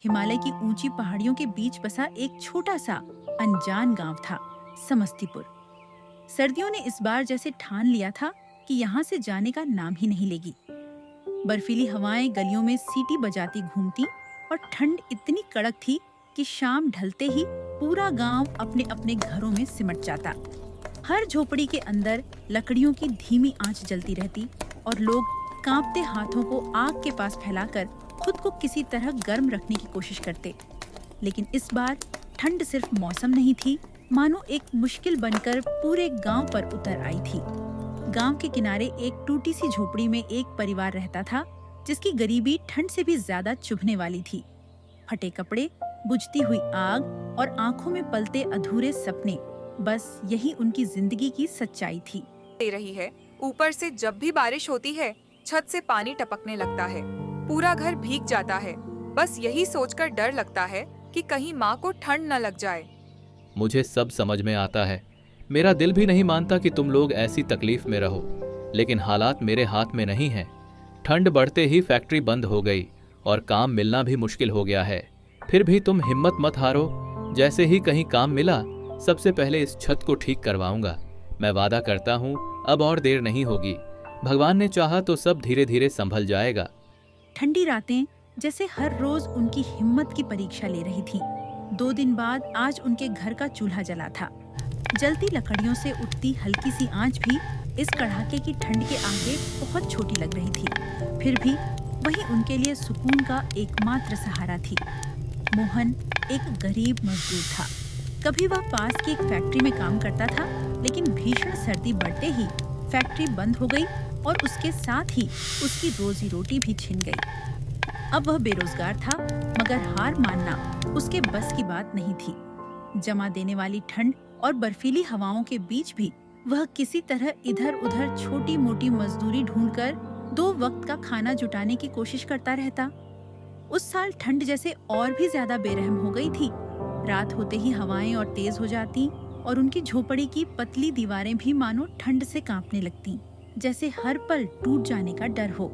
हिमालय की ऊंची पहाड़ियों के बीच बसा एक छोटा सा अनजान गांव था, समस्तीपुर। सर्दियों ने इस बार जैसे ठान लिया था कि यहाँ से जाने का नाम ही नहीं लेगी। बर्फीली हवाएं गलियों में सीटी बजाती घूमती और ठंड इतनी कड़क थी कि शाम ढलते ही पूरा गांव अपने अपने घरों में सिमट जाता। हर झोपड़ी के अंदर लकड़ियों की धीमी आंच जलती रहती और लोग कांपते हाथों को आग के पास फैलाकर खुद को किसी तरह गर्म रखने की कोशिश करते। लेकिन इस बार ठंड सिर्फ मौसम नहीं थी, मानो एक मुश्किल बनकर पूरे गांव पर उतर आई थी। गांव के किनारे एक टूटी सी झोपड़ी में एक परिवार रहता था, जिसकी गरीबी ठंड से भी ज्यादा चुभने वाली थी। फटे कपड़े, बुझती हुई आग और आंखों में पलते अधूरे सपने, बस यही उनकी जिंदगी की सच्चाई थी। दे रही है। ऊपर से जब भी बारिश होती है, छत से पानी टपकने लगता है, पूरा घर भीग जाता है। बस यही सोचकर डर लगता है कि कहीं माँ को ठंड न लग जाए। मुझे सब समझ में आता है। मेरा दिल भी नहीं मानता कि तुम लोग ऐसी तकलीफ में रहो, लेकिन हालात मेरे हाथ में नहीं हैं। ठंड बढ़ते ही फैक्ट्री बंद हो गई और काम मिलना भी मुश्किल हो गया है। फिर भी तुम हिम्मत मत हारो। जैसे ही कहीं काम मिला, सबसे पहले इस छत को ठीक करवाऊंगा। मैं वादा करता हूँ, अब और देर नहीं होगी। भगवान ने चाहा तो सब धीरे धीरे संभल जाएगा। ठंडी रातें जैसे हर रोज उनकी हिम्मत की परीक्षा ले रही थी। 2 दिन बाद आज उनके घर का चूल्हा जला था। जलती लकड़ियों से उठती हल्की सी आंच भी इस कड़ाके की ठंड के आगे बहुत छोटी लग रही थी। फिर भी वही उनके लिए सुकून का एकमात्र सहारा थी। मोहन एक गरीब मजदूर था। कभी वह पास की एक फैक्ट्री में काम करता था, लेकिन भीषण सर्दी बढ़ते ही फैक्ट्री बंद हो गई और उसके साथ ही उसकी रोजी रोटी भी छिन गई। अब वह बेरोजगार था, मगर हार मानना उसके बस की बात नहीं थी। जमा देने वाली ठंड और बर्फीली हवाओं के बीच भी वह किसी तरह इधर उधर छोटी मोटी मजदूरी ढूंढकर 2 वक्त का खाना जुटाने की कोशिश करता रहता। उस साल ठंड जैसे और भी ज्यादा बेरहम हो गई थी। रात होते ही हवाएं और तेज हो जाती और उनकी झोपड़ी की पतली दीवारें भी मानो ठंड से कांपने लगती, जैसे हर पल टूट जाने का डर हो।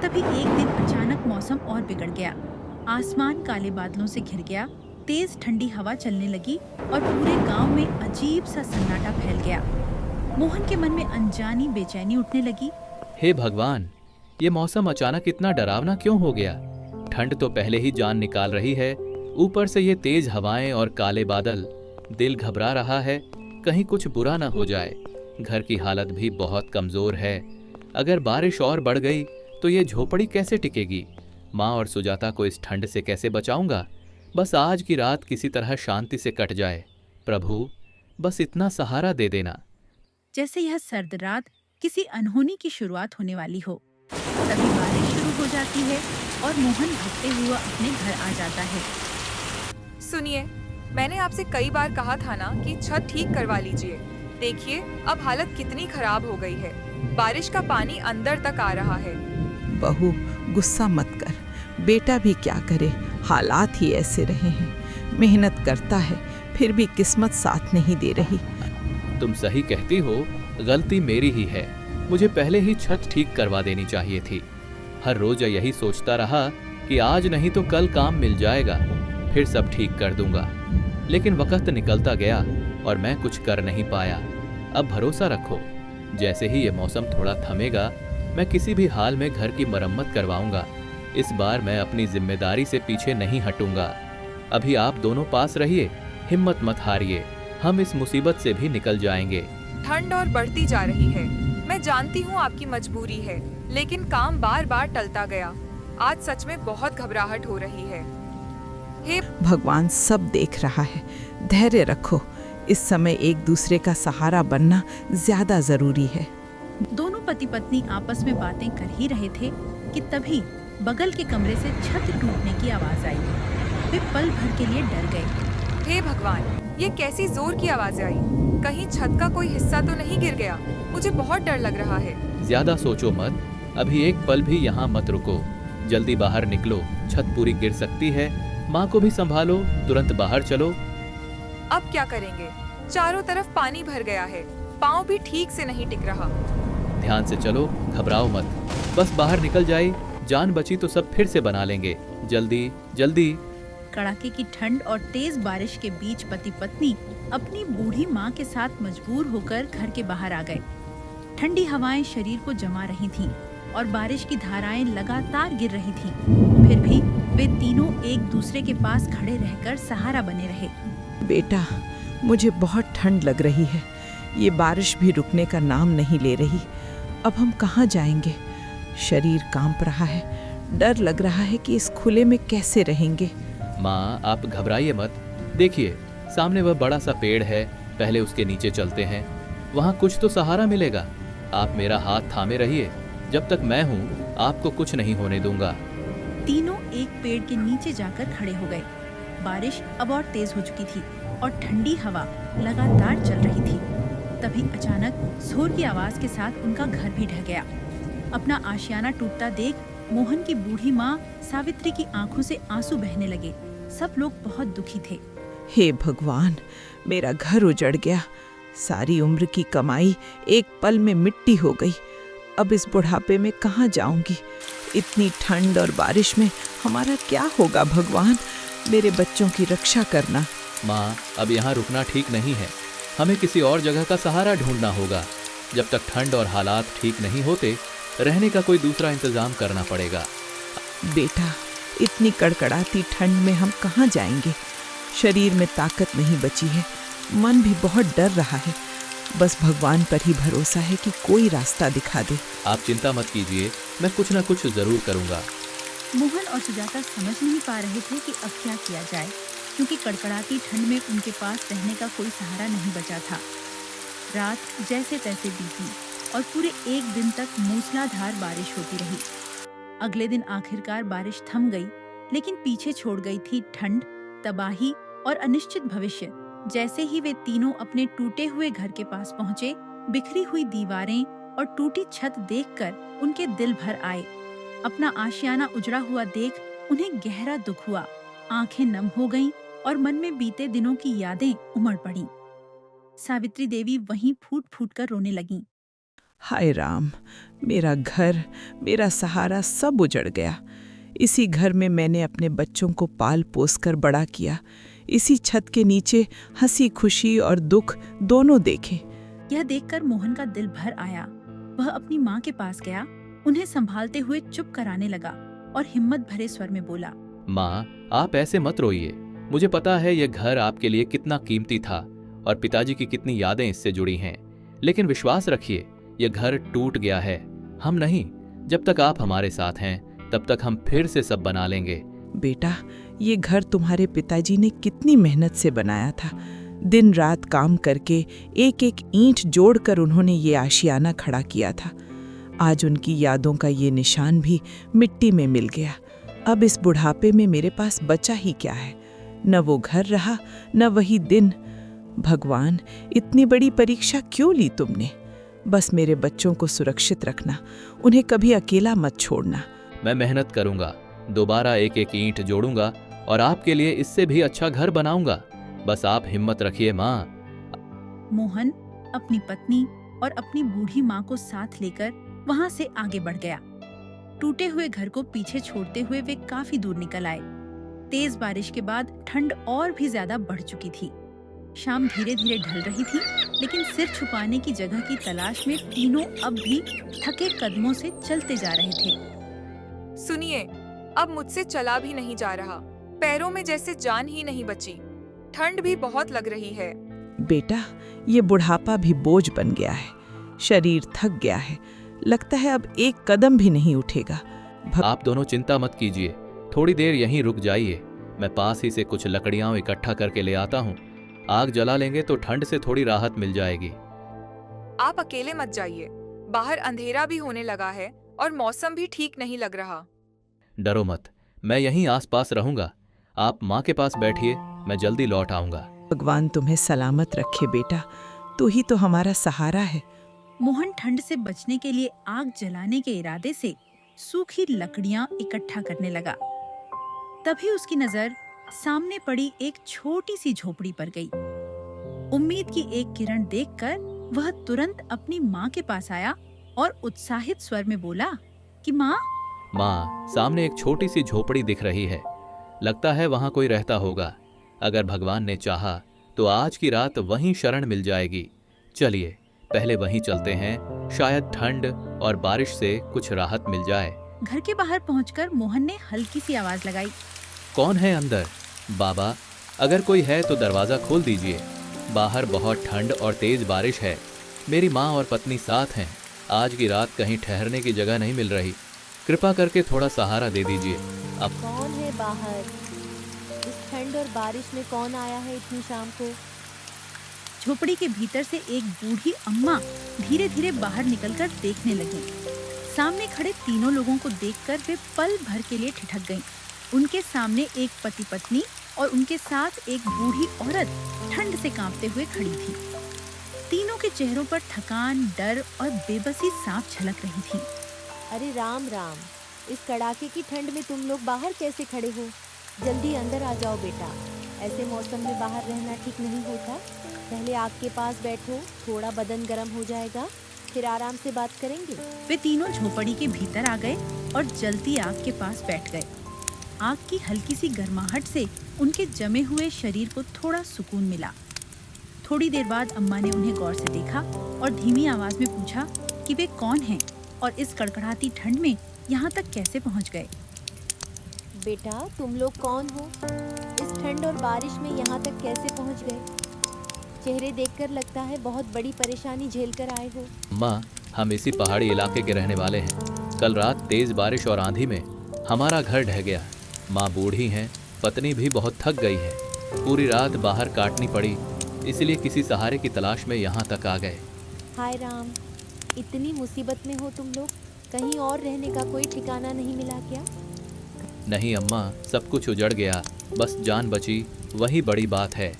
तभी एक दिन अचानक मौसम और बिगड़ गया। आसमान काले बादलों से घिर गया, तेज ठंडी हवा चलने लगी और पूरे गांव में अजीब सा सन्नाटा फैल गया। मोहन के मन में अनजानी बेचैनी उठने लगी। हे भगवान, ये मौसम अचानक इतना डरावना क्यों हो गया? ठंड तो पहले ही जान निकाल रही है, ऊपर से ये तेज हवाएं और काले बादल। दिल घबरा रहा है, कहीं कुछ बुरा न हो जाए। घर की हालत भी बहुत कमजोर है। अगर बारिश और बढ़ गई तो ये झोपड़ी कैसे टिकेगी? माँ और सुजाता को इस ठंड से कैसे बचाऊंगा? बस आज की रात किसी तरह शांति से कट जाए। प्रभु, बस इतना सहारा दे देना। जैसे यह सर्द रात किसी अनहोनी की शुरुआत होने वाली हो, तभी बारिश शुरू हो जाती है और मोहन भागते हुआ अपने घर आ जाता है। सुनिए, मैंने आपसे कई बार कहा था ना कि छत ठीक करवा लीजिए। देखिए अब हालत कितनी खराब हो गई है। बारिश का पानी अंदर तक आ रहा है। बहू, गुस्सा मत कर। बेटा भी क्या करे, हालात ही ऐसे रहे हैं। मेहनत करता है, फिर भी किस्मत साथ नहीं दे रही। तुम सही कहती हो, गलती मेरी ही है। मुझे पहले ही छत ठीक करवा देनी चाहिए थी। हर रोज यही सोचता रहा कि आज नहीं तो कल काम मिल जाएगा, फिर सब ठीक कर दूंगा। लेकिन वक्त निकलता गया और मैं कुछ कर नहीं पाया। अब भरोसा रखो, जैसे ही ये मौसम थोड़ा थमेगा, मैं किसी भी हाल में घर की मरम्मत करवाऊंगा। इस बार मैं अपनी जिम्मेदारी से पीछे नहीं हटूंगा। अभी आप दोनों पास रहिए, हिम्मत मत हारिए। हम इस मुसीबत से भी निकल जाएंगे। ठंड और बढ़ती जा रही है। मैं जानती हूँ आपकी मजबूरी है, लेकिन काम बार बार टलता गया। आज सच में बहुत घबराहट हो रही है। हे भगवान सब देख रहा है, धैर्य रखो। इस समय एक दूसरे का सहारा बनना ज्यादा जरूरी है। दोनों पति पत्नी आपस में बातें कर ही रहे थे कि तभी बगल के कमरे से छत टूटने की आवाज आई। वे पल भर के लिए डर गए। हे भगवान, ये कैसी जोर की आवाज आई? कहीं छत का कोई हिस्सा तो नहीं गिर गया? मुझे बहुत डर लग रहा है। ज्यादा सोचो मत, अभी एक पल भी यहाँ मत रुको। जल्दी बाहर निकलो, छत पूरी गिर सकती है। माँ को भी संभालो, तुरंत बाहर चलो। अब क्या करेंगे? चारों तरफ पानी भर गया है, पाँव भी ठीक से नहीं टिक रहा। ध्यान से चलो, घबराओ मत। बस बाहर निकल जाए, जान बची तो सब फिर से बना लेंगे। जल्दी जल्दी, कड़ाके की ठंड और तेज बारिश के बीच पति पत्नी अपनी बूढ़ी माँ के साथ मजबूर होकर घर के बाहर आ गए। ठंडी हवाएं शरीर को जमा रही थीं और बारिश की धाराएं लगातार गिर रही थीं। फिर भी वे तीनों एक दूसरे के पास खड़े रहकर सहारा बने रहे। बेटा, मुझे बहुत ठंड लग रही है। ये बारिश भी रुकने का नाम नहीं ले रही। अब हम कहाँ जाएंगे? शरीर कांप रहा है। डर लग रहा है कि इस खुले में कैसे रहेंगे। माँ, आप घबराइए मत। देखिए, सामने वह बड़ा सा पेड़ है, पहले उसके नीचे चलते हैं। वहाँ कुछ तो सहारा मिलेगा। आप मेरा हाथ थामे रहिए। जब तक मैं हूँ, आपको कुछ नहीं होने दूंगा। तीनों एक पेड़ के नीचे जाकर खड़े हो गए। बारिश अब और तेज हो चुकी थी और ठंडी हवा लगातार चल रही थी। तभी अचानक जोर की आवाज के साथ उनका घर भी ढह गया। अपना आशियाना टूटता देख मोहन की बूढ़ी माँ सावित्री की आंखों से आंसू बहने लगे। सब लोग बहुत दुखी थे। हे भगवान, मेरा घर उजड़ गया। सारी उम्र की कमाई एक पल में मिट्टी हो गई। अब इस बुढ़ापे में कहाँ जाऊंगी? इतनी ठंड और बारिश में हमारा क्या होगा? भगवान, मेरे बच्चों की रक्षा करना। माँ, अब यहाँ रुकना ठीक नहीं है। हमें किसी और जगह का सहारा ढूंढना होगा। जब तक ठंड और हालात ठीक नहीं होते, रहने का कोई दूसरा इंतजाम करना पड़ेगा। बेटा, इतनी कड़कड़ाती ठंड में हम कहाँ जाएंगे? शरीर में ताकत नहीं बची है। मन भी बहुत डर रहा है। बस भगवान पर ही भरोसा है कि कोई रास्ता दिखा दे। आप चिंता मत कीजिए, मैं कुछ ना कुछ जरूर करूँगा। मोहन और सुजाता समझ नहीं पा रहे थे कि अब क्या किया जाए, क्योंकि कड़कड़ाती ठंड में उनके पास रहने का कोई सहारा नहीं बचा था। रात जैसे तैसे बीती और पूरे एक दिन तक मूसलाधार बारिश होती रही। अगले दिन आखिरकार बारिश थम गई, लेकिन पीछे छोड़ गई थी ठंड, तबाही और अनिश्चित भविष्य। जैसे ही वे तीनों अपने टूटे हुए घर के पास पहुंचे, बिखरी हुई दीवारें और टूटी छत देखकर उनके दिल भर आए। अपना आशियाना उजड़ा हुआ देख उन्हें गहरा दुख हुआ। आंखें नम हो गईं और मन में बीते दिनों की यादें उमड़ पड़ीं। सावित्री देवी वहीं फूट फूट कर रोने लगीं। हाय राम, मेरा घर, मेरा सहारा सब उजड़ गया। इसी घर में मैंने अपने बच्चों को पाल पोस कर बड़ा किया। इसी छत के नीचे हंसी खुशी और दुख दोनों देखे। यह देखकर मोहन का दिल भर आया। वह अपनी माँ के पास गया, उन्हें संभालते हुए चुप कराने लगा और हिम्मत भरे स्वर में बोला, माँ, आप ऐसे मत रोइए। मुझे पता है यह घर आपके लिए कितना कीमती था और पिताजी की कितनी यादें इससे जुड़ी हैं। लेकिन विश्वास रखिए, यह घर टूट गया है, हम नहीं। जब तक आप हमारे साथ हैं, तब तक हम फिर से सब बना लेंगे। बेटा, ये घर तुम्हारे पिताजी ने कितनी मेहनत से बनाया था। दिन रात काम करके एक एक ईंट जोड़कर उन्होंने ये आशियाना खड़ा किया था। आज उनकी यादों का ये निशान भी मिट्टी में मिल गया। अब इस बुढ़ापे में मेरे पास बचा ही क्या है? न वो घर रहा, न वही दिन। भगवान, इतनी बड़ी परीक्षा क्यों ली तुमने? बस मेरे बच्चों को सुरक्षित रखना, उन्हें कभी अकेला मत छोड़ना। मैं मेहनत करूंगा, दोबारा एक एक ईंट जोड़ूंगा और आपके लिए इससे भी अच्छा घर बनाऊंगा। बस आप हिम्मत रखिए माँ। मोहन अपनी पत्नी और अपनी बूढ़ी माँ को साथ लेकर वहाँ से आगे बढ़ गया। टूटे हुए घर को पीछे छोड़ते हुए वे काफी दूर निकल आए। तेज बारिश के बाद ठंड और भी ज्यादा बढ़ चुकी थी। शाम धीरे धीरे ढल रही थी, लेकिन सिर छुपाने की जगह की तलाश में तीनों अब भी थके कदमों से चलते जा रहे थे। सुनिए, अब मुझसे चला भी नहीं जा रहा। पैरों में जैसे जान ही नहीं बची। ठंड भी बहुत लग रही है। बेटा, ये बुढ़ापा भी बोझ बन गया है। शरीर थक गया है। लगता है अब एक कदम भी नहीं उठेगा। आप दोनों चिंता मत कीजिए, थोड़ी देर यहीं रुक जाइए। मैं पास ही से कुछ लकड़ियां इकट्ठा करके ले आता हूँ। आग जला लेंगे तो ठंड से थोड़ी राहत मिल जाएगी। आप अकेले मत जाइए। बाहर अंधेरा भी होने लगा है और मौसम भी ठीक नहीं लग रहा। डरो मत, मैं यहीं आसपास रहूंगा। आप माँ के पास बैठिए, मैं जल्दी लौट आऊंगा। भगवान तुम्हें सलामत रखे बेटा, तू ही तो हमारा सहारा है। मोहन ठंड से बचने के लिए आग जलाने के इरादे से सूखी लकड़ियां इकट्ठा करने लगा। तभी उसकी नजर सामने पड़ी एक छोटी सी झोपड़ी पर गई। उम्मीद की एक किरण देखकर वह तुरंत अपनी माँ के पास आया और उत्साहित स्वर में बोला कि माँ, माँ, सामने एक छोटी सी झोपड़ी दिख रही है। लगता है वहां कोई रहता होगा। अगर भगवान ने चाहा तो आज की रात वहीं शरण मिल जाएगी। चलिए पहले वहीं चलते हैं, शायद ठंड और बारिश से कुछ राहत मिल जाए। घर के बाहर पहुंचकर मोहन ने हल्की सी आवाज लगाई। कौन है अंदर? बाबा, अगर कोई है तो दरवाजा खोल दीजिए। बाहर बहुत ठंड और तेज बारिश है। मेरी माँ और पत्नी साथ हैं। आज की रात कहीं ठहरने की जगह नहीं मिल रही। कृपा करके थोड़ा सहारा दे दीजिए। अब कौन है बाहर? इस ठंड और बारिश में कौन आया है इतनी शाम को? झोपड़ी के भीतर से एक बूढ़ी अम्मा धीरे धीरे बाहर निकलकर देखने लगी। सामने खड़े तीनों लोगों को देखकर वे पल भर के लिए ठिठक गईं। उनके सामने एक पति पत्नी और उनके साथ एक बूढ़ी औरत ठंड से कांपते हुए खड़ी थी। तीनों के चेहरों पर थकान, डर और बेबसी साफ झलक रही थी। अरे राम राम, इस कड़ाके की ठंड में तुम लोग बाहर कैसे खड़े हो? जल्दी अंदर आ जाओ बेटा। ऐसे मौसम में बाहर रहना ठीक नहीं होता। पहले आग के पास बैठो, थोड़ा बदन गर्म हो जाएगा, फिर आराम से बात करेंगे। वे तीनों झोपड़ी के भीतर आ गए और जलती आग के पास बैठ गए। आग की हल्की सी गर्माहट से उनके जमे हुए शरीर को थोड़ा सुकून मिला। थोड़ी देर बाद अम्मा ने उन्हें गौर से देखा और धीमी आवाज में पूछा कि वे कौन हैं और इस कड़कड़ाती ठंड में यहाँ तक कैसे पहुँच गए। बेटा, तुम लोग कौन हो? इस ठंड और बारिश में यहाँ तक कैसे पहुँच गए? चेहरे देखकर लगता है बहुत बड़ी परेशानी झेल कर आए हो। माँ, हम इसी पहाड़ी इलाके के रहने वाले हैं। कल रात तेज बारिश और आंधी में हमारा घर ढह गया। माँ बूढ़ी हैं, पत्नी भी बहुत थक गई है। पूरी रात बाहर काटनी पड़ी, इसलिए किसी सहारे की तलाश में यहाँ तक आ गए। हाय राम, इतनी मुसीबत में हो तुम लोग? कहीं और रहने का कोई ठिकाना नहीं मिला क्या? नहीं अम्मा, सब कुछ उजड़ गया, बस जान बची, वही बड़ी बात है।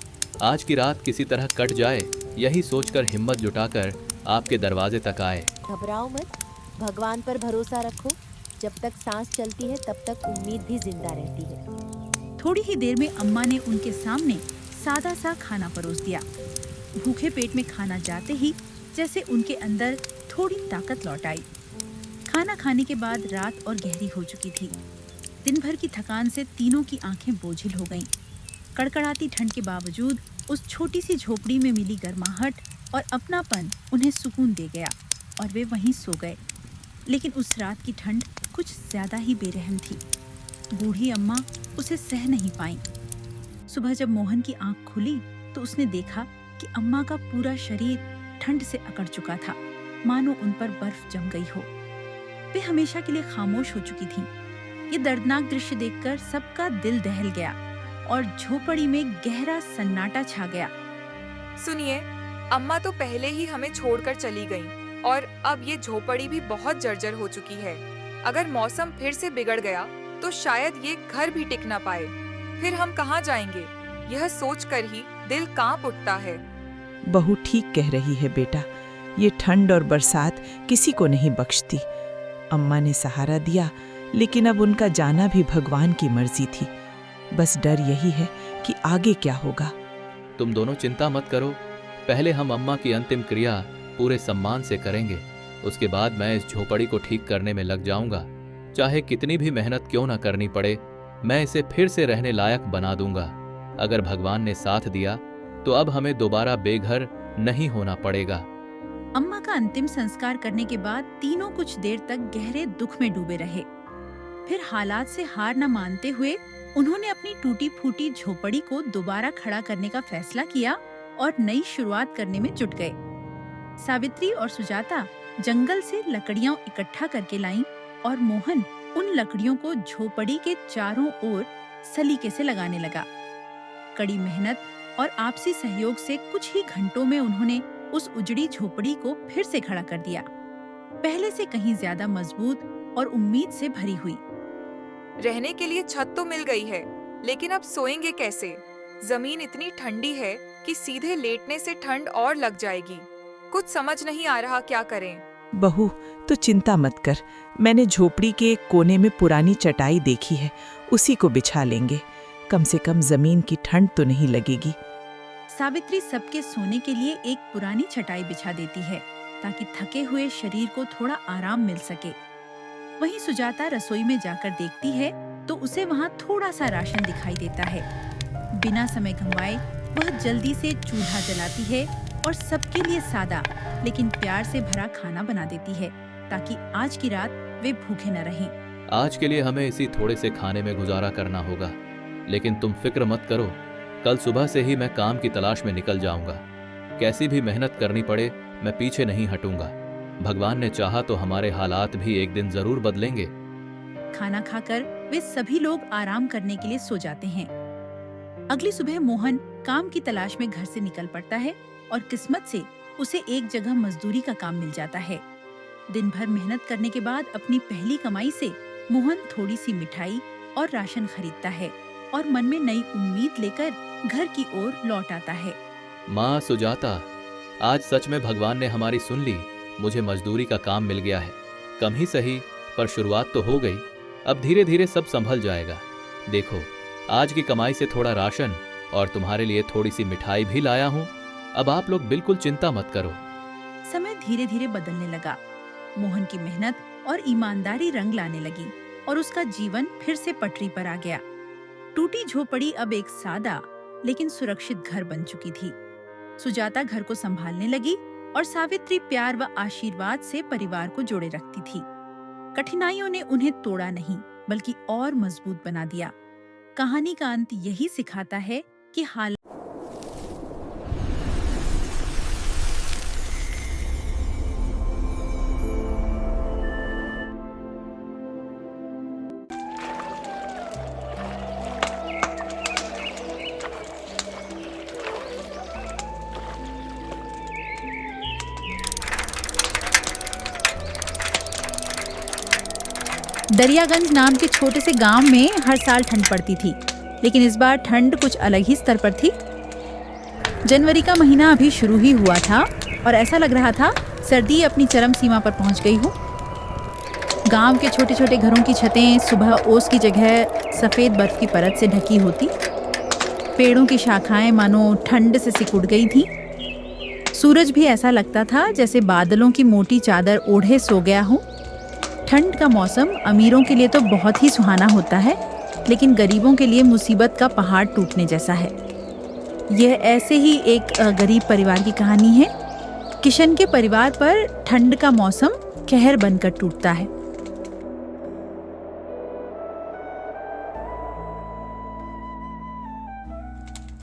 आज की रात किसी तरह कट जाए, यही सोचकर हिम्मत जुटाकर आपके दरवाजे तक आए। घबराओ मत, भगवान पर भरोसा रखो। जब तक सांस चलती है तब तक उम्मीद भी जिंदा रहती है। थोड़ी ही देर में अम्मा ने उनके सामने सादा सा खाना परोस दिया। भूखे पेट में खाना जाते ही जैसे उनके अंदर थोड़ी ताकत लौट आई। खाना खाने के बाद रात और गहरी हो चुकी थी। दिन भर की थकान से तीनों की आंखें बोझिल हो गईं। कड़कड़ाती ठंड के बावजूद उस छोटी सी झोपड़ी में मिली गर्माहट और अपनापन उन्हें सुकून दे गया और वे वहीं सो गए। लेकिन उस रात की ठंड कुछ ज्यादा ही बेरहम थी। बूढ़ी अम्मा उसे सह नहीं पाईं। सुबह जब मोहन की आंख खुली तो उसने देखा कि अम्मा का पूरा शरीर ठंड से अकड़ चुका था, मानो उन पर बर्फ जम गई हो। वे हमेशा के लिए खामोश हो चुकी थीं। ये दर्दनाक दृश्य देखकर सबका दिल दहल गया और झोपड़ी में गहरा सन्नाटा छा गया। सुनिए, अम्मा तो पहले ही हमें छोड़कर चली गईं और अब ये झोपड़ी भी बहुत जर्जर हो चुकी है। अगर मौसम फिर से बिगड़ गया तो शायद ये घर भी टिक ना पाए। फिर हम कहाँ जाएंगे? यह सोचकर ही दिल कांप उठता है। बहू ठीक कह रही है बेटा, ये ठंड और बरसात किसी को नहीं बख्शती। अम्मा ने सहारा दिया, लेकिन अब उनका जाना भी भगवान की मर्जी थी। बस डर यही है कि आगे क्या होगा। तुम दोनों चिंता मत करो, पहले हम अम्मा की अंतिम क्रिया पूरे सम्मान से करेंगे। उसके बाद मैं इस झोपड़ी को ठीक करने में लग जाऊंगा। चाहे कितनी भी मेहनत क्यों ना करनी पड़े, मैं इसे फिर से रहने लायक बना दूंगा। अगर भगवान ने साथ दिया तो अब हमें दोबारा बेघर नहीं होना पड़ेगा। अम्मा का अंतिम संस्कार करने के बाद तीनों कुछ देर तक गहरे दुख में डूबे रहे। फिर हालात से हार न मानते हुए उन्होंने अपनी टूटी फूटी झोपड़ी को दोबारा खड़ा करने का फैसला किया और नई शुरुआत करने में जुट गए। सावित्री और सुजाता जंगल से लकड़ियां इकट्ठा करके लाईं और मोहन उन लकड़ियों को झोपड़ी के चारों ओर सलीके से लगाने लगा। कड़ी मेहनत और आपसी सहयोग से कुछ ही घंटों में उन्होंने उस उजड़ी झोपड़ी को फिर से खड़ा कर दिया, पहले से कहीं ज्यादा मजबूत और उम्मीद से भरी हुई। रहने के लिए छत तो मिल गई है, लेकिन अब सोएंगे कैसे? जमीन इतनी ठंडी है कि सीधे लेटने से ठंड और लग जाएगी। कुछ समझ नहीं आ रहा क्या करें। बहू, तो चिंता मत कर, मैंने झोपड़ी के एक कोने में पुरानी चटाई देखी है, उसी को बिछा लेंगे। कम से कम जमीन की ठंड तो नहीं लगेगी। सावित्री सबके सोने के लिए एक पुरानी चटाई बिछा देती है ताकि थके हुए शरीर को थोड़ा आराम मिल सके। वहीं सुजाता रसोई में जाकर देखती है तो उसे वहाँ थोड़ा सा राशन दिखाई देता है। बिना समय गंवाए वह जल्दी से चूल्हा जलाती है और सबके लिए सादा लेकिन प्यार से भरा खाना बना देती है ताकि आज की रात वे भूखे न रहें। आज के लिए हमें इसी थोड़े से खाने में गुजारा करना होगा, लेकिन तुम फिक्र मत करो, कल सुबह से ही मैं काम की तलाश में निकल जाऊंगा। कैसी भी मेहनत करनी पड़े मैं पीछे नहीं हटूंगा। भगवान ने चाहा तो हमारे हालात भी एक दिन जरूर बदलेंगे। खाना खाकर वे सभी लोग आराम करने के लिए सो जाते हैं। अगली सुबह मोहन काम की तलाश में घर से निकल पड़ता है और किस्मत से उसे एक जगह मजदूरी का काम मिल जाता है। दिन भर मेहनत करने के बाद अपनी पहली कमाई से मोहन थोड़ी सी मिठाई और राशन खरीदता है और मन में नई उम्मीद लेकर घर की ओर लौट आता है। माँ सुजाता, आज सच में भगवान ने हमारी सुन ली। मुझे मजदूरी का काम मिल गया है। कम ही सही पर शुरुआत तो हो गई। अब धीरे धीरे सब संभल जाएगा। देखो, आज की कमाई से थोड़ा राशन और तुम्हारे लिए थोड़ी सी मिठाई भी लाया हूँ। अब आप लोग बिल्कुल चिंता मत करो। समय धीरे धीरे बदलने लगा। मोहन की मेहनत और ईमानदारी रंग लाने लगी और उसका जीवन फिर से पटरी पर आ गया। टूटी झोपड़ी अब एक सादा लेकिन सुरक्षित घर बन चुकी थी। सुजाता घर को संभालने लगी और सावित्री प्यार व आशीर्वाद से परिवार को जोड़े रखती थी। कठिनाइयों ने उन्हें तोड़ा नहीं बल्कि और मजबूत बना दिया। कहानी का अंत यही सिखाता है कि हाल दरियागंज नाम के छोटे से गांव में हर साल ठंड पड़ती थी, लेकिन इस बार ठंड कुछ अलग ही स्तर पर थी। जनवरी का महीना अभी शुरू ही हुआ था और ऐसा लग रहा था सर्दी अपनी चरम सीमा पर पहुंच गई हो। गांव के छोटे छोटे घरों की छतें सुबह ओस की जगह सफेद बर्फ की परत से ढकी होती। पेड़ों की शाखाएं मानो ठंड से सिकुड़ गई थीं। सूरज भी ऐसा लगता था जैसे बादलों की मोटी चादर ओढ़े सो गया हो। ठंड का मौसम अमीरों के लिए तो बहुत ही सुहाना होता है, लेकिन गरीबों के लिए मुसीबत का पहाड़ टूटने जैसा है। यह ऐसे ही एक गरीब परिवार की कहानी है। किशन के परिवार पर ठंड का मौसम कहर बनकर टूटता है।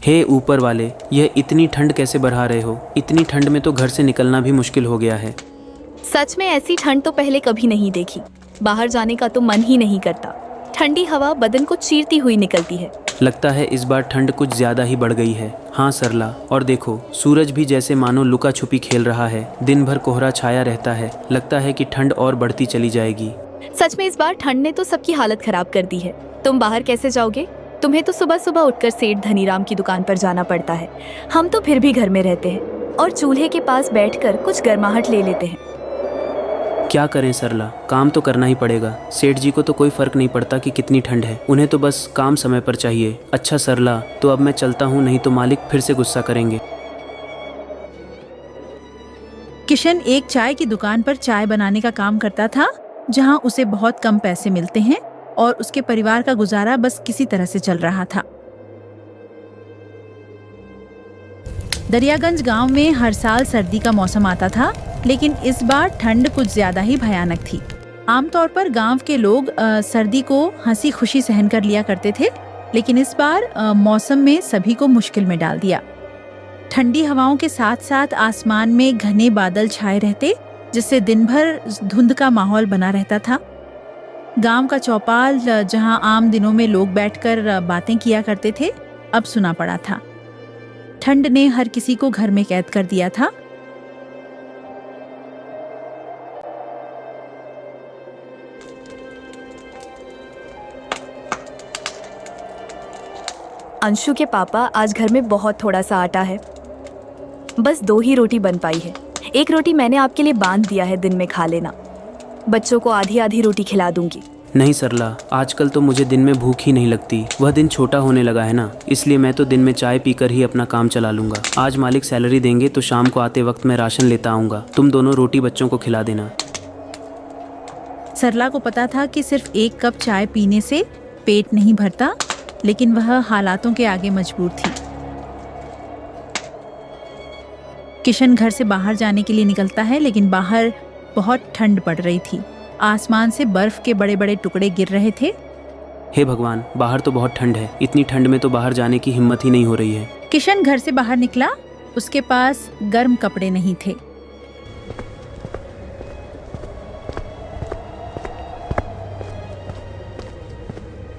हे ऊपर वाले, यह इतनी ठंड कैसे बढ़ा रहे हो? इतनी ठंड में तो घर से निकलना भी मुश्किल हो गया है। सच में ऐसी ठंड तो पहले कभी नहीं देखी। बाहर जाने का तो मन ही नहीं करता। ठंडी हवा बदन को चीरती हुई निकलती है। लगता है इस बार ठंड कुछ ज्यादा ही बढ़ गई है। हाँ सरला, और देखो सूरज भी जैसे मानो लुका छुपी खेल रहा है। दिन भर कोहरा छाया रहता है। लगता है कि ठंड और बढ़ती चली जाएगी। सच में इस बार ठंड ने तो सबकी हालत खराब कर दी है। तुम बाहर कैसे जाओगे? तुम्हें तो सुबह सुबह उठकर सेठ धनीराम की दुकान पर जाना पड़ता है। हम तो फिर भी घर में रहते हैं और चूल्हे के पास बैठकर कुछ गर्माहट ले लेते हैं। क्या करें सरला, काम तो करना ही पड़ेगा। सेठ जी को तो कोई फर्क नहीं पड़ता कि कितनी ठंड है। उन्हें तो बस काम समय पर चाहिए। अच्छा सरला, तो अब मैं चलता हूँ, नहीं तो मालिक फिर से गुस्सा करेंगे। किशन एक चाय की दुकान पर चाय बनाने का काम करता था, जहां उसे बहुत कम पैसे मिलते हैं और उसके परिवार का गुजारा बस किसी तरह से चल रहा था। दरियागंज गांव में हर साल सर्दी का मौसम आता था, लेकिन इस बार ठंड कुछ ज्यादा ही भयानक थी। आमतौर पर गांव के लोग सर्दी को हंसी खुशी सहन कर लिया करते थे, लेकिन इस बार मौसम में सभी को मुश्किल में डाल दिया। ठंडी हवाओं के साथ साथ आसमान में घने बादल छाए रहते, जिससे दिन भर धुंध का माहौल बना रहता था। गांव का चौपाल, जहां आम दिनों में लोग बैठकर बातें किया करते थे, अब सुना पड़ा था। ठंड ने हर किसी को घर में कैद कर दिया था। अंशु के पापा, आज घर में बहुत थोड़ा सा आटा है। बस 2 ही रोटी बन पाई है। एक रोटी मैंने आपके लिए बांध दिया है, दिन में खा लेना। बच्चों को आधी आधी रोटी खिला दूंगी। नहीं सरला, आजकल तो मुझे दिन में भूख ही नहीं लगती। वह दिन छोटा होने लगा है ना, इसलिए मैं तो दिन में चाय पीकर ही अपना काम चला लूंगा। आज मालिक सैलरी देंगे तो शाम को आते वक्त मैं राशन लेता आऊंगा। तुम दोनों रोटी बच्चों को खिला देना। सरला को पता था कि सिर्फ 1 कप चाय पीने से पेट नहीं भरता, लेकिन वह हालातों के आगे मजबूर थी। किशन घर से बाहर जाने के लिए निकलता है, लेकिन बाहर बहुत ठंड पड़ रही थी। आसमान से बर्फ के बड़े बड़े टुकड़े गिर रहे थे। हे भगवान, बाहर तो बहुत ठंड है। इतनी ठंड में तो बाहर जाने की हिम्मत ही नहीं हो रही है। किशन घर से बाहर निकला। उसके पास गर्म कपड़े नहीं थे।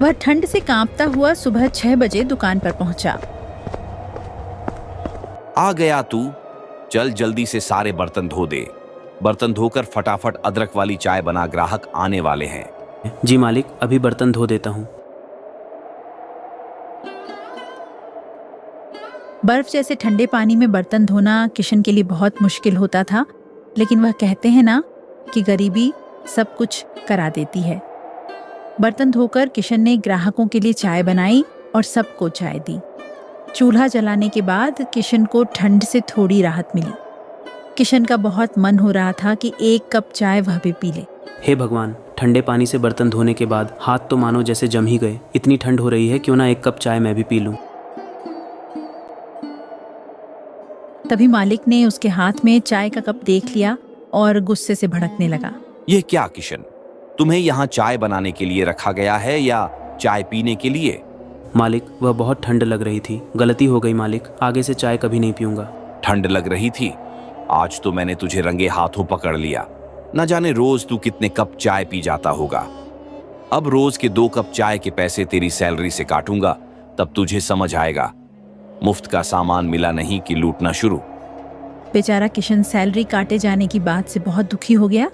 वह ठंड से कांपता हुआ सुबह 6 बजे दुकान पर पहुंचा। आ गया तू। चल जल्दी से सारे बर्तन धो दे। बर्तन धोकर फटाफट अदरक वाली चाय बना, ग्राहक आने वाले हैं। जी मालिक, अभी बर्तन धो देता हूँ। बर्फ जैसे ठंडे पानी में बर्तन धोना किशन के लिए बहुत मुश्किल होता था, लेकिन वह कहते हैं ना कि गरीबी सब कुछ करा देती है। बर्तन धोकर किशन ने ग्राहकों के लिए चाय बनाई और सबको चाय दी। चूल्हा जलाने के बाद किशन को ठंड से थोड़ी राहत मिली। किशन का बहुत मन हो रहा था कि एक कप चाय वह भी पी ले। हे भगवान, ठंडे पानी से बर्तन धोने के बाद हाथ तो मानो जैसे जम ही गए। इतनी ठंड हो रही है, क्यों ना एक कप चाय मैं भी पी लूं। तभी मालिक ने उसके हाथ में चाय का कप देख लिया और गुस्से से भड़कने लगा। ये क्या किशन, तुम्हें यहाँ चाय बनाने के लिए रखा गया है या चाय पीने के लिए? मालिक, वह बहुत ठंड लग रही थी। गलती हो गई मालिक, आगे से चाय कभी नहीं पीऊंगा। ठंड लग रही थी? आज तो मैंने तुझे रंगे हाथों पकड़ लिया। न जाने रोज तू कितने कप चाय पी जाता होगा। अब रोज के 2 कप चाय के पैसे तेरी सैलरी से काटूंगा, तब तुझे समझ आएगा। मुफ्त का सामान मिला नहीं कि लूटना शुरू। बेचारा किशन सैलरी काटे जाने की बात से बहुत दुखी हो गया।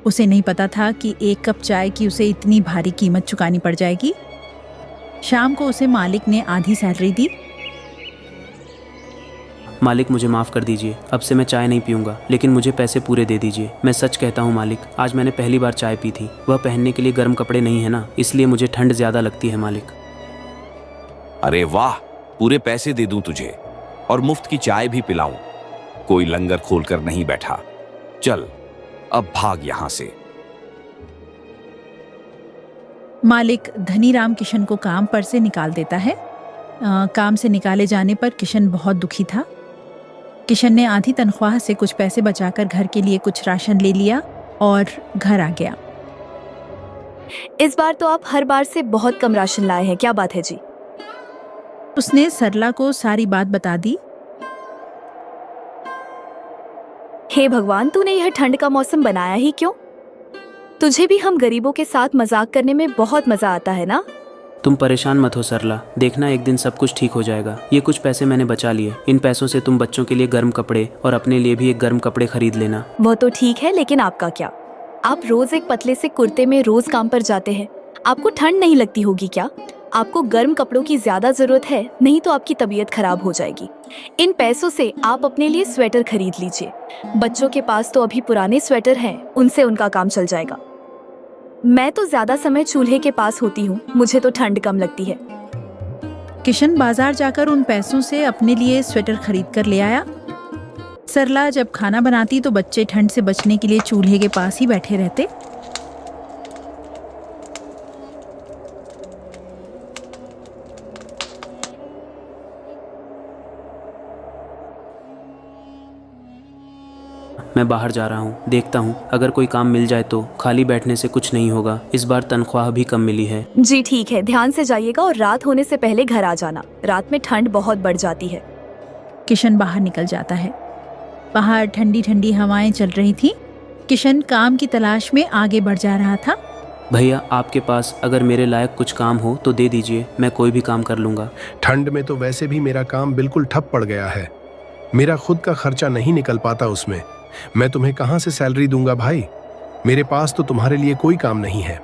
उसे नहीं पता था कि 1 कप चाय की उसे इतनी भारी कीमत चुकानी पड़ जाएगी। शाम को उसे मालिक ने आधी सैलरी दी। मालिक, मुझे माफ़ कर दीजिए। अब से मैं चाय नहीं पीऊंगा, लेकिन मुझे पैसे पूरे दे दीजिए। मैं सच कहता हूँ मालिक, आज मैंने पहली बार चाय पी थी। वह पहनने के लिए गर्म कपड़े नहीं है ना, इसलिए मुझे ठंड ज़्यादा लगती है मालिक। अरे वाह, पूरे पैसे दे दूं तुझे और मुफ्त की चाय भी पिलाऊं। कोई लंगर खोलकर नहीं बैठा। चल अब भाग यहां से। मालिक धनीराम किशन को काम पर से निकाल देता है। काम से निकाले जाने पर किशन बहुत दुखी था। किशन ने आधी तनख्वाह से कुछ पैसे बचाकर घर के लिए कुछ राशन ले लिया और घर आ गया। इस बार तो आप हर बार से बहुत कम राशन लाए हैं, क्या बात है जी? उसने सरला को सारी बात बता दी। हे भगवान, तूने यह ठंड का मौसम बनाया ही क्यों? तुझे भी हम गरीबों के साथ मजाक करने में बहुत मजा आता है ना? तुम परेशान मत हो सरला, देखना एक दिन सब कुछ ठीक हो जाएगा। ये कुछ पैसे मैंने बचा लिए। इन पैसों से तुम बच्चों के लिए गर्म कपड़े और अपने लिए भी एक गर्म कपड़े खरीद लेना। वो तो ठीक है, लेकिन आपका क्या? आप रोज एक पतले से कुर्ते में रोज काम पर जाते हैं। आपको ठंड नहीं लगती होगी क्या? आपको गर्म कपड़ों की ज्यादा जरूरत है, नहीं तो आपकी तबीयत खराब हो जाएगी। इन पैसों से आप अपने लिए स्वेटर खरीद लीजिए। बच्चों के पास तो अभी पुराने स्वेटर हैं, उनसे उनका काम चल जाएगा। मैं तो ज्यादा समय चूल्हे के पास होती हूँ, मुझे तो ठंड कम लगती है। किशन बाजार जाकर उन पैसों से अपने लिए स्वेटर खरीद कर ले आया। सरला जब खाना बनाती तो बच्चे ठंड से बचने के लिए चूल्हे के पास ही बैठे रहते। मैं बाहर जा रहा हूँ, देखता हूँ अगर कोई काम मिल जाए तो। खाली बैठने से कुछ नहीं होगा। इस बार तनख्वाह भी कम मिली है। जी ठीक है, ध्यान से जाइएगा और रात होने से पहले घर आ जाना। रात में ठंड बहुत बढ़ जाती है। किशन बाहर निकल जाता है। बाहर ठंडी ठंडी हवाएं चल रही थी। किशन काम की तलाश में आगे बढ़ जा रहा था। भैया, आपके पास अगर मेरे लायक कुछ काम हो तो दे दीजिए, मैं कोई भी काम कर लूँगा। ठंड में तो वैसे भी मेरा काम बिल्कुल ठप पड़ गया है। मेरा खुद का खर्चा नहीं निकल पाता उसमें। मैं तुम्हें कहां से सैलरी दूंगा भाई? मेरे पास तो तुम्हारे लिए कोई काम नहीं है।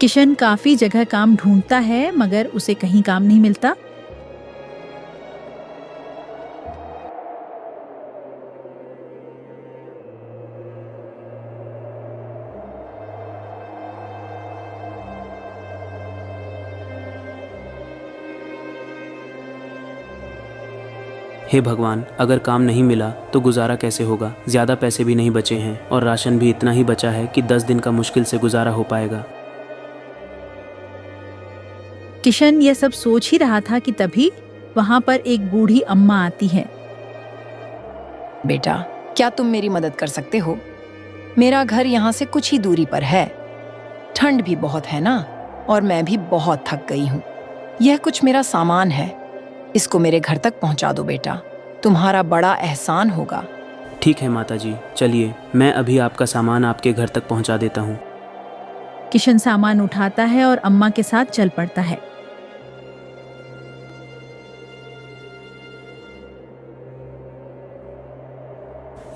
किशन काफी जगह काम ढूंढता है, मगर उसे कहीं काम नहीं मिलता। हे भगवान, अगर काम नहीं मिला तो गुजारा कैसे होगा। ज़्यादा पैसे भी नहीं बचे हैं और राशन भी इतना ही बचा है कि 10 दिन का मुश्किल से गुजारा हो पाएगा। किशन यह सब सोच ही रहा था कि तभी वहां पर एक बूढ़ी अम्मा आती है। बेटा, क्या तुम मेरी मदद कर सकते हो? मेरा घर यहाँ से कुछ ही दूरी पर है। ठंड भी बहुत है ना, और मैं भी बहुत थक गई हूँ। यह कुछ मेरा सामान है, इसको मेरे घर तक पहुँचा दो बेटा, तुम्हारा बड़ा एहसान होगा। ठीक है माताजी, चलिए मैं अभी आपका सामान आपके घर तक पहुँचा देता हूँ। किशन सामान उठाता है और अम्मा के साथ चल पड़ता है।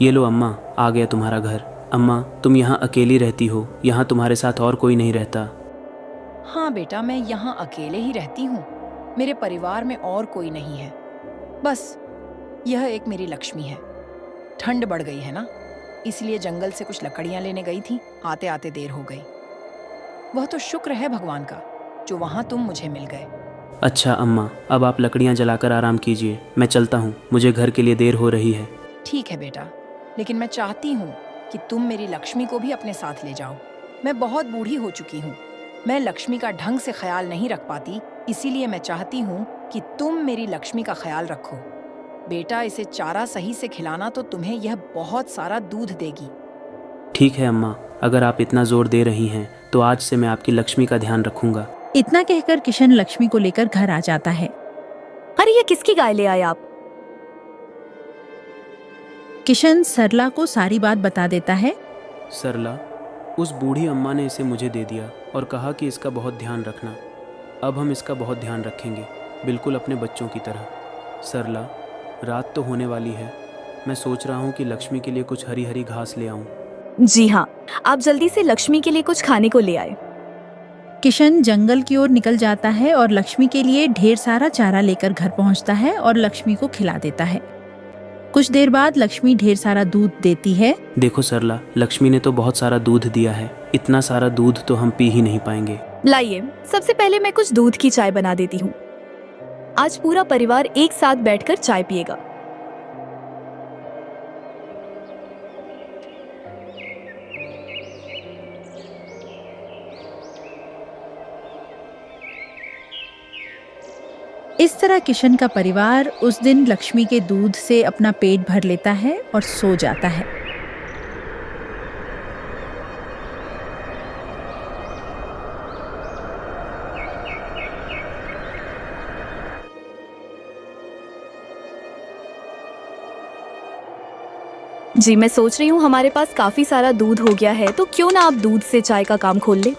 ये लो अम्मा, आ गया तुम्हारा घर। अम्मा, तुम यहाँ अकेली रहती हो, यहाँ तुम्हारे साथ और कोई नहीं रहता। हाँ बेटा, मैं यहाँ अकेले ही रहती हूँ। मेरे परिवार में और कोई नहीं है, बस यह एक मेरी लक्ष्मी है। ठंड बढ़ गई है ना, इसलिए जंगल से कुछ लकड़ियाँ लेने गई थी, आते आते देर हो गई। वह तो शुक्र है भगवान का जो वहाँ तुम मुझे मिल गए। अच्छा अम्मा, अब आप लकड़ियाँ जलाकर आराम कीजिए, मैं चलता हूँ, मुझे घर के लिए देर हो रही है। ठीक है बेटा, लेकिन मैं चाहती हूँ कि तुम मेरी लक्ष्मी को भी अपने साथ ले जाओ। मैं बहुत बूढ़ी हो चुकी हूँ, मैं लक्ष्मी का ढंग से ख्याल नहीं रख पाती, इसीलिए मैं चाहती हूँ कि तुम मेरी लक्ष्मी का ख्याल रखो। बेटा, इसे चारा सही से खिलाना तो तुम्हें यह बहुत सारा दूध देगी। ठीक है अम्मा, अगर आप इतना जोर दे रही हैं तो आज से मैं आपकी लक्ष्मी का ध्यान रखूंगा। इतना कहकर किशन लक्ष्मी को लेकर घर आ जाता है। अरे ये किसकी गाय ले आए आप? किशन सरला को सारी बात बता देता है। सरला, उस बूढ़ी अम्मा ने इसे मुझे दे दिया और कहा कि इसका बहुत ध्यान रखना। अब हम इसका बहुत ध्यान रखेंगे, बिल्कुल अपने बच्चों की तरह। सरला, रात तो होने वाली है, मैं सोच रहा हूँ कि लक्ष्मी के लिए कुछ हरी हरी घास ले आऊँ। जी हाँ, आप जल्दी से लक्ष्मी के लिए कुछ खाने को ले आए। किशन जंगल की ओर निकल जाता है और लक्ष्मी के लिए ढेर सारा चारा लेकर घर पहुंचता है और लक्ष्मी को खिला देता है। कुछ देर बाद लक्ष्मी ढेर सारा दूध देती है। देखो सरला, लक्ष्मी ने तो बहुत सारा दूध दिया है, इतना सारा दूध तो हम पी ही नहीं पाएंगे। लाइए, सबसे पहले मैं कुछ दूध की चाय बना देती हूँ। आज पूरा परिवार एक साथ बैठकर चाय पिएगा। इस तरह किशन का परिवार उस दिन लक्ष्मी के दूध से अपना पेट भर लेता है और सो जाता है। जी, मैं सोच रही हूँ हमारे पास काफी सारा दूध हो गया है, तो क्यों ना आप दूध से चाय का काम खोल ले।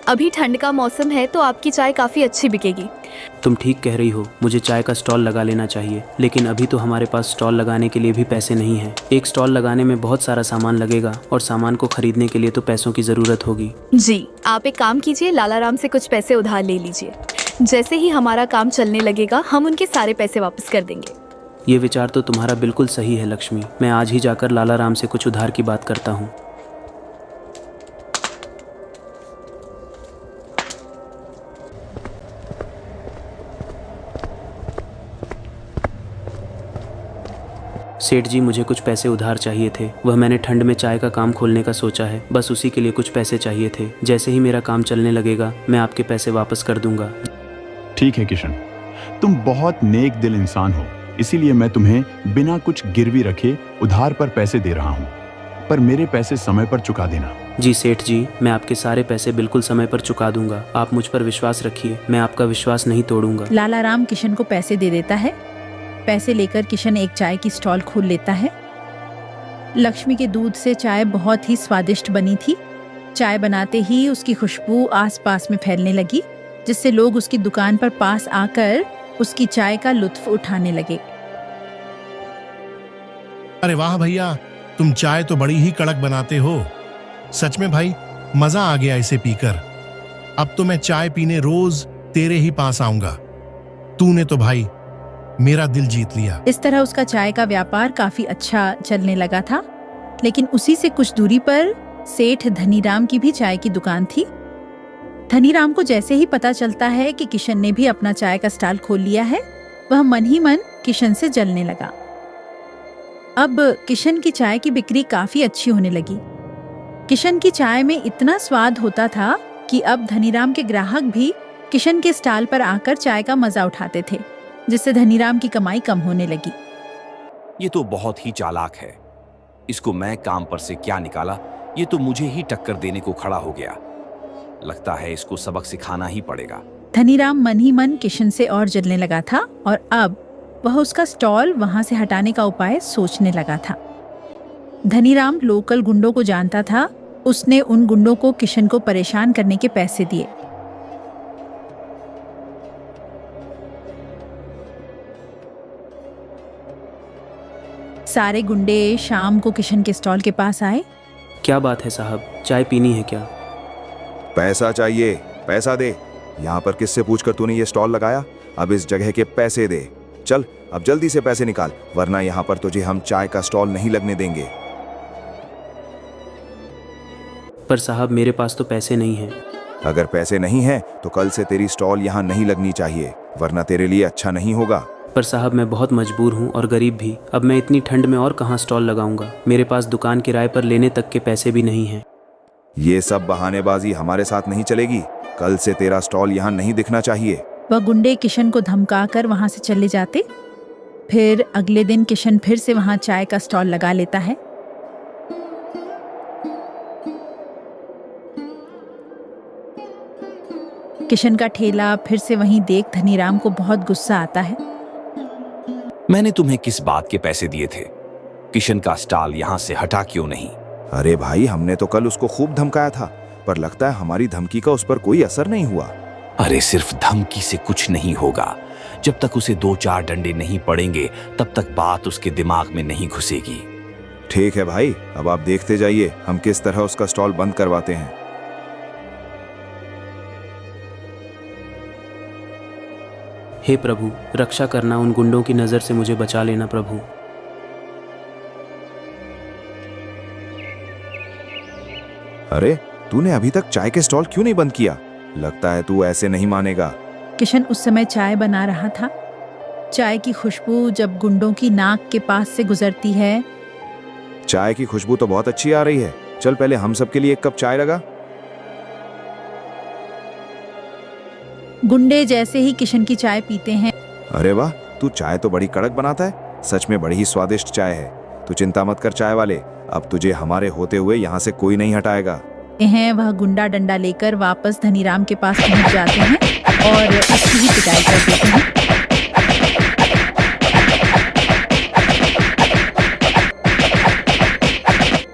अभी ठंड का मौसम है तो आपकी चाय काफी अच्छी बिकेगी। तुम ठीक कह रही हो, मुझे चाय का स्टॉल लगा लेना चाहिए, लेकिन अभी तो हमारे पास स्टॉल लगाने के लिए भी पैसे नहीं हैं। एक स्टॉल लगाने में बहुत सारा सामान लगेगा और सामान को खरीदने के लिए तो पैसों की जरूरत होगी। जी, आप एक काम कीजिए, लाला राम से कुछ पैसे उधार ले लीजिए। जैसे ही हमारा काम चलने लगेगा हम उनके सारे पैसे वापस कर देंगे। ये विचार तो तुम्हारा बिल्कुल सही है लक्ष्मी, मैं आज ही जाकर लाला राम से कुछ उधार की बात करता हूँ। सेठ जी, मुझे कुछ पैसे उधार चाहिए थे। वह मैंने ठंड में चाय का काम खोलने का सोचा है, बस उसी के लिए कुछ पैसे चाहिए थे। जैसे ही मेरा काम चलने लगेगा मैं आपके पैसे वापस कर दूंगा। ठीक है किशन, तुम बहुत नेक दिल इंसान हो, इसीलिए मैं तुम्हें बिना कुछ गिरवी रखे उधार पर पैसे दे रहा हूँ, पर मेरे पैसे समय पर चुका देना। जी सेठ जी, मैं आपके सारे पैसे बिल्कुल समय पर चुका दूंगा। आप मुझ पर विश्वास रखिए, मैं आपका विश्वास नहीं तोड़ूंगा। लाला राम किशन को पैसे दे देता है। पैसे लेकर किशन एक चाय की स्टॉल खोल लेता है। लक्ष्मी के दूध से चाय बहुत ही स्वादिष्ट बनी थी। चाय बनाते ही उसकी खुशबू आसपास में फैलने लगी, जिससे लोग उसकी दुकान पर पास आकर उसकी चाय का लुत्फ उठाने लगे। अरे वाह भैया, तुम चाय तो बड़ी ही कड़क बनाते हो। सच में भाई, मजा आ गया इसे पीकर। अब तो मैं चाय पीने रोज तेरे ही पास आऊंगा। तूने तो भाई मेरा दिल जीत लिया। इस तरह उसका चाय का व्यापार काफी अच्छा चलने लगा था। लेकिन उसी से कुछ दूरी पर सेठ धनीराम की भी चाय की दुकान थी। धनीराम को जैसे ही पता चलता है कि किशन ने भी अपना चाय का स्टॉल खोल लिया है, वह मन ही मन किशन से जलने लगा। अब किशन की चाय की बिक्री काफी अच्छी होने लगी। किशन की चाय में इतना स्वाद होता था कि अब धनीराम के ग्राहक भी किशन के स्टॉल पर आकर चाय का मजा उठाते थे, जिससे धनीराम की कमाई कम होने लगी। ये तो बहुत ही चालाक है। इसको मैं काम पर से क्या निकाला, ये तो मुझे ही टक्कर देने को खड़ा हो गया। लगता है इसको सबक सिखाना ही पड़ेगा। धनीराम मन ही मन किशन से और जलने लगा था और अब वह उसका स्टॉल वहां से हटाने का उपाय सोचने लगा था। धनीराम लोकल गुंडों को जानता था। उसने उन गुंडों को किशन को परेशान करने के पैसे दिए। सारे गुंडे शाम को किशन के स्टॉल के पास आए। क्या बात है साहब, चाय पीनी है क्या? पैसा चाहिए, पैसा दे। यहाँ पर किससे पूछकर तूने ये स्टॉल लगाया? अब इस जगह के पैसे दे। चल अब जल्दी से पैसे निकाल, वरना यहाँ पर तुझे हम चाय का स्टॉल नहीं लगने देंगे। पर साहब मेरे पास तो पैसे नहीं हैं। अगर पैसे नहीं हैं तो कल से तेरी स्टॉल यहाँ नहीं लगनी चाहिए, वरना तेरे लिए अच्छा नहीं होगा। पर साहब मैं बहुत मजबूर हूँ और गरीब भी। अब मैं इतनी ठंड में और कहाँ स्टॉल लगाऊंगा? मेरे पास दुकान किराए पर लेने तक के पैसे भी नहीं हैं। ये सब बहानेबाजी हमारे साथ नहीं चलेगी। कल से तेरा स्टॉल यहाँ नहीं दिखना चाहिए। वह गुंडे किशन को धमकाकर वहां से चले जाते। फिर अगले दिन किशन फिर से वहां चाय का स्टॉल लगा लेता है। किशन का ठेला फिर से वहीं देख धनीराम को बहुत गुस्सा आता है। मैंने तुम्हें किस बात के पैसे दिए थे? किशन का स्टॉल यहाँ से हटा क्यों नहीं? अरे भाई, हमने तो कल उसको खूब धमकाया था, पर लगता है हमारी धमकी का उस पर कोई असर नहीं हुआ। अरे सिर्फ धमकी से कुछ नहीं होगा। जब तक उसे 2-4 डंडे नहीं पड़ेंगे तब तक बात उसके दिमाग में नहीं घुसेगी। ठीक है भाई, अब आप देखते जाइए हम किस तरह उसका स्टॉल बंद करवाते हैं। हे प्रभु, रक्षा करना, उन गुंडों की नजर से मुझे बचा लेना प्रभु। अरे तूने अभी तक चाय के स्टॉल क्यों नहीं बंद किया? लगता है तू ऐसे नहीं मानेगा। किशन उस समय चाय बना रहा था। चाय की खुशबू जब गुंडों की नाक के पास से गुजरती है। चाय की खुशबू तो बहुत अच्छी आ रही है। चल पहले हम सबके लिए 1 कप चाय लगा। गुंडे जैसे ही किशन की चाय पीते हैं। अरे वाह, तू चाय तो बड़ी कड़क बनाता है। सच में बड़ी ही स्वादिष्ट चाय है। तू चिंता मत कर चाय वाले, अब तुझे हमारे होते हुए यहाँ से कोई नहीं हटाएगा। वह गुंडा डंडा लेकर वापस धनीराम के पास पहुंच जाते हैं और उसकी ही पिटाई कर देते हैं।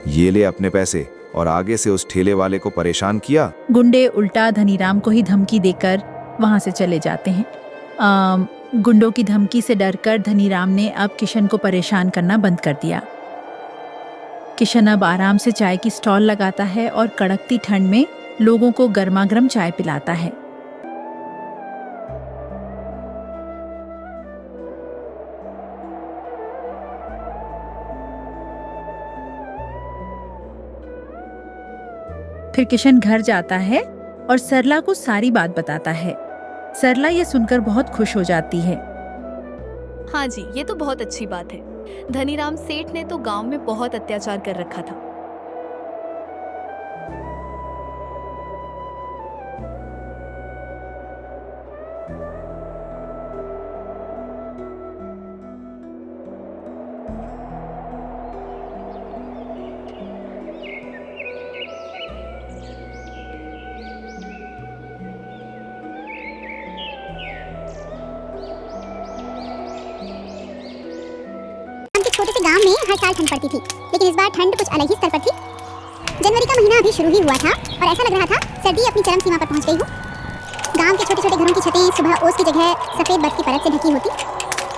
ये ले अपने पैसे, और आगे से उस ठेले वाले को परेशान किया। गुंडे उल्टा धनीराम को ही धमकी देकर वहां से चले जाते हैं। गुंडों की धमकी से डरकर धनीराम ने अब किशन को परेशान करना बंद कर दिया। किशन अब आराम से चाय की स्टॉल लगाता है और कड़कती ठंड में लोगों को गर्मागर्म चाय पिलाता है। फिर किशन घर जाता है और सरला को सारी बात बताता है। सरला ये सुनकर बहुत खुश हो जाती है। हाँ जी, ये तो बहुत अच्छी बात है। धनीराम सेठ ने तो गांव में बहुत अत्याचार कर रखा था। छोटे से गांव में हर साल ठंड पड़ती थी, लेकिन इस बार ठंड कुछ अलग ही स्तर पर थी। जनवरी का महीना अभी शुरू ही हुआ था और ऐसा लग रहा था सर्दी अपनी चरम सीमा पर पहुंच गई हो। गांव के छोटे छोटे घरों की छतें सुबह ओस की जगह सफेद बर्फ की परत से ढकी होती।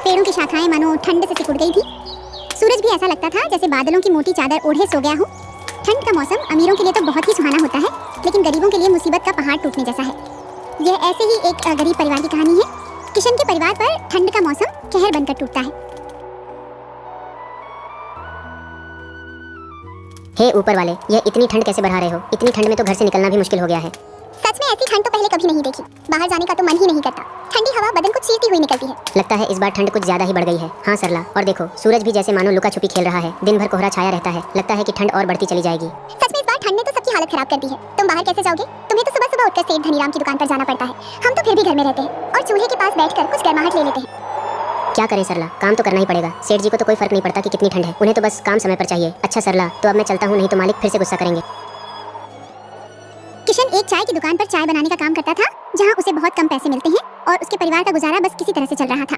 पेड़ों की शाखाएं मानो ठंड से सिकुड़ गई थी। सूरज भी ऐसा लगता था जैसे बादलों की मोटी चादर ओढ़े सो गया हो। ठंड का मौसम अमीरों के लिए तो बहुत ही सुहाना होता है, लेकिन गरीबों के लिए मुसीबत का पहाड़ टूटने जैसा है। यह ऐसे ही एक गरीब परिवार की कहानी है। किशन के परिवार पर ठंड का मौसम कहर बनकर टूटता है। हे ऊपर वाले, यह इतनी ठंड कैसे बढ़ा रहे हो? इतनी ठंड में तो घर से निकलना भी मुश्किल हो गया है। सच में ऐसी ठंड तो पहले कभी नहीं देखी। बाहर जाने का तो मन ही नहीं करता। ठंडी हवा बदन को चीरती हुई निकलती है। लगता है इस बार ठंड कुछ ज्यादा ही बढ़ गई है। हाँ सरला, और देखो सूरज भी जैसे मानो लुका छुपी खेल रहा है। दिन भर कोहरा छाया रहता है। लगता है कि ठंड और बढ़ती चली जाएगी। सच में इस बार ठंड ने तो सबकी हालत खराब कर दी है। तुम बाहर कैसे जाओगे? तुम्हें तो सुबह सुबह उठकर सेठ धनीराम की दुकान पर जाना पड़ता है। हम तो फिर भी घर में रहते हैं और चूल्हे के पास बैठकर कुछ गर्माहट ले लेते हैं। क्या करें सरला, काम तो करना ही पड़ेगा। सेठ जी को तो कोई फर्क नहीं पड़ता कि कितनी ठंड है, उन्हें तो बस काम समय पर चाहिए। अच्छा सरला, तो अब मैं चलता हूँ, नहीं तो मालिक फिर से गुस्सा करेंगे। किशन एक चाय की दुकान पर चाय बनाने का काम करता था, जहां उसे बहुत कम पैसे मिलते हैं और उसके परिवार का गुजारा बस किसी तरह से चल रहा था।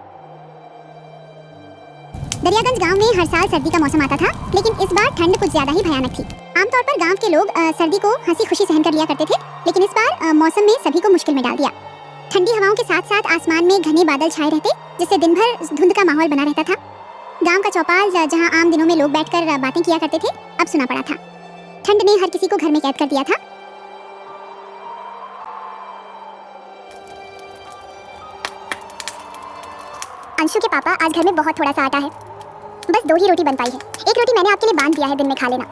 दरियागंज गांव में हर साल सर्दी का मौसम आता था, लेकिन इस बार ठंड कुछ ज्यादा ही भयानक थी। आमतौर पर गांव के लोग सर्दी को हंसी खुशी सहन कर लिया करते थे, लेकिन इस बार मौसम में सभी को मुश्किल में डाल दिया। ठंडी हवाओं के साथ साथ आसमान में घने बादल छाए रहते, जिससे दिन भर धुंध का माहौल बना रहता था। गांव का चौपाल, जहां आम दिनों में लोग बैठकर बातें किया करते थे, अब सुना पड़ा था। ठंड ने हर किसी को घर में कैद कर दिया था। अंशु के पापा, आज घर में बहुत थोड़ा सा आटा है, बस 2 ही रोटी बन पाई है। एक रोटी मैंने आपके लिए बांध दिया है, दिन में खा लेना।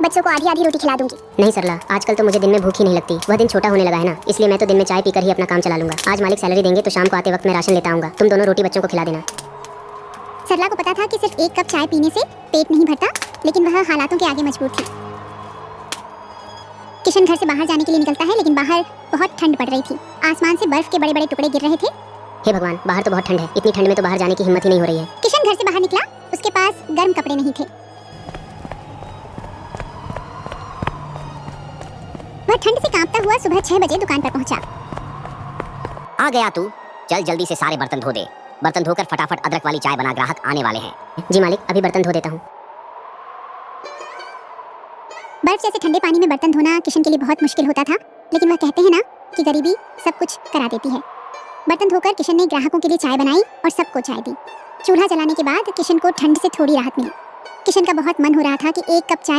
बच्चों को आधी आधी रोटी खिला दूंगी। नहीं सरला, आजकल तो मुझे दिन में भूख ही नहीं लगती। वह दिन छोटा होने लगा है ना, इसलिए मैं तो दिन में चाय पीकर ही अपना काम चला लूंगा। आज मालिक सैलरी देंगे तो शाम को आते वक्त मैं राशन लेता आऊंगा। तुम दोनों रोटी बच्चों को खिला देना। सरला को पता था कि सिर्फ 1 कप चाय पीने से पेट नहीं भरता, लेकिन वह हालातों के आगे मजबूर थी। किशन घर से बाहर जाने के लिए निकलता है, लेकिन बाहर बहुत ठंड पड़ रही थी। आसमान से बर्फ के बड़े बड़े टुकड़े गिर रहे थे। हे भगवान, बाहर तो बहुत ठंड है। इतनी ठंड में तो बाहर जाने की हिम्मत ही नहीं हो रही है। किशन घर से बाहर निकला, उसके पास गर्म कपड़े नहीं थे। वह ठंड से कांपता हुआ सुबह 6 बजे दुकान पर पहुंचा। आ गया तू, चल जल्दी से सारे बर्तन धो दे। बर्तन धोकर फटाफट अदरक वाली चाय बना, ग्राहक आने वाले हैं। जी मालिक, अभी बर्तन धो देता हूँ। बर्फ जैसे ठंडे पानी में बर्तन धोना किशन के लिए बहुत मुश्किल होता था, लेकिन वह कहते हैं ना कि गरीबी सब कुछ करा देती है। बर्तन धोकर किशन ने ग्राहकों के लिए चाय बनाई और सबको चाय दी। चूल्हा जलाने के बाद किशन को ठंड से थोड़ी राहत मिली। किशन का बहुत मन हो रहा था कि 1 कप चाय